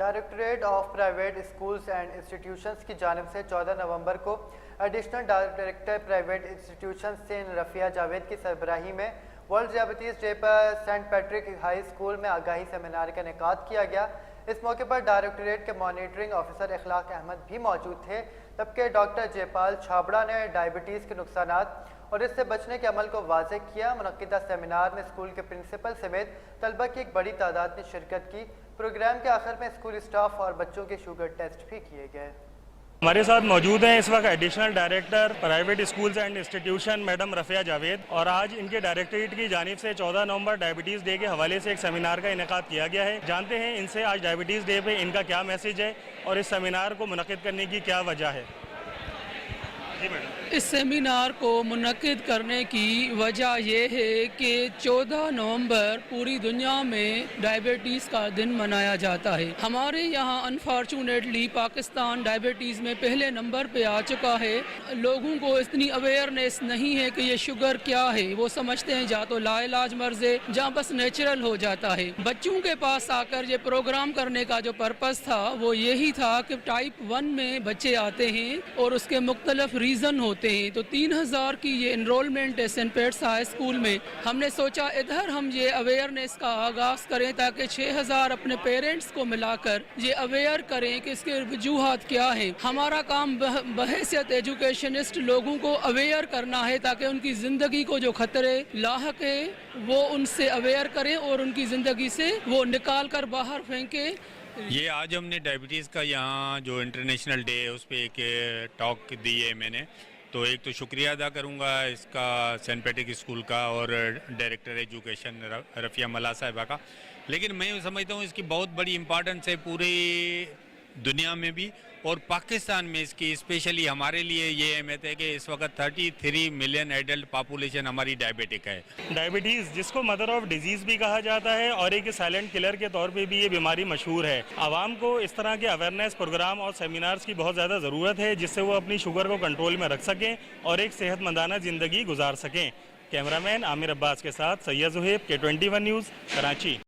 Directorate of private schools and institutions की जानिब से 14 नवंबर को एडिशनल डायरेक्टर प्राइवेट इंस्टीट्यूशंस से रफिया जावेद की सरबराही में वर्ल्ड डायबिटीज़ डे पर सेंट पैट्रिक हाई स्कूल में आगाही सेमिनार का इनेकाद किया गया। इस मौके पर डायरेक्टरेट के मॉनिटरिंग ऑफिसर इखलाक अहमद भी मौजूद थे, जबकि डॉक्टर जयपाल छाबड़ा ने डायबिटीज़ के नुकसानात और इससे बचने के अमल को वाज़ेह किया। मुनक्किदा सेमिनार में स्कूल के प्रिंसिपल समेत तलबा की एक बड़ी तादाद ने शिरकत की। प्रोग्राम के आखिर में स्कूल स्टाफ और बच्चों के शुगर टेस्ट भी किए गए। हमारे साथ मौजूद हैं इस वक्त additional director private schools and institution madam Rafia Javed, और आज इनके डायरेक्टरेट की जानिब से 14 नवंबर डायबिटीज़ डे के हवाले से एक सेमिनार का इनेकाद किया गया है। जानते हैं इनसे आज डायबिटीज़ डे पे इनका क्या मैसेज है और इस सेमिनार को मुनक्किद करने की क्या वजह है। जी मैडम। इस सेमिनार को मुनक्किद करने की वजह यह है कि 14 नवंबर पूरी दुनिया में डायबिटीज़ का दिन मनाया जाता है। हमारे यहाँ अनफॉर्चुनेटली पाकिस्तान डायबिटीज़ में पहले नंबर पे आ चुका है। लोगों को इतनी अवेयरनेस नहीं है कि ये शुगर क्या है। वो समझते हैं या तो लाइलाज मर्ज़ है जहाँ बस नेचुरल हो जाता है। बच्चों के पास आकर ये प्रोग्राम करने का जो पर्पज़ था वो यही था कि टाइप 1 में बच्चे आते हैं और उसके मुख्तलिफ रीज़न होते हैं। तो 3000 की ये इनरोलमेंट है सेंट पैट्स हाई स्कूल में। हमने सोचा इधर हम ये अवेयरनेस का आगाज़ करें ताकि 6000 अपने पेरेंट्स को मिलाकर ये अवेयर करें कि इसके वजूहात क्या है। हमारा काम बहैसियत एजुकेशनिस्ट लोगों को अवेयर करना है ताकि उनकी ज़िंदगी को जो खतरे लाहक है वो उनसे अवेयर करें और उनकी ज़िंदगी से वो निकाल कर बाहर फेंकें। ये आज हमने डायबिटीज़ का यहाँ जो इंटरनेशनल डे है उस पर एक टॉक दी है मैंने, तो एक तो शुक्रिया अदा करूँगा इसका सेंट पैट्रिक स्कूल का और डायरेक्टर एजुकेशन रफिया मला साहिबा का। लेकिन मैं समझता हूँ इसकी बहुत बड़ी इम्पोर्टेंस है पूरी दुनिया में भी और पाकिस्तान में इसकी स्पेशली हमारे लिए ये अहमियत है कि इस वक्त 33 मिलियन एडल्ट पॉपुलेशन हमारी डायबिटिक है। डायबिटीज़ जिसको मदर ऑफ डिजीज़ भी कहा जाता है और एक साइलेंट किलर के तौर पे भी ये बीमारी मशहूर है। आवाम को इस तरह के अवेयरनेस प्रोग्राम और सेमिनार्स की बहुत ज़्यादा ज़रूरत है जिससे वो अपनी शुगर को कंट्रोल में रख सकें और एक सेहतमंदाना ज़िंदगी गुजार सकें। कैमरामैन आमिर अब्बास के साथ सैयद ज़ुहैब, K21 न्यूज़, कराची।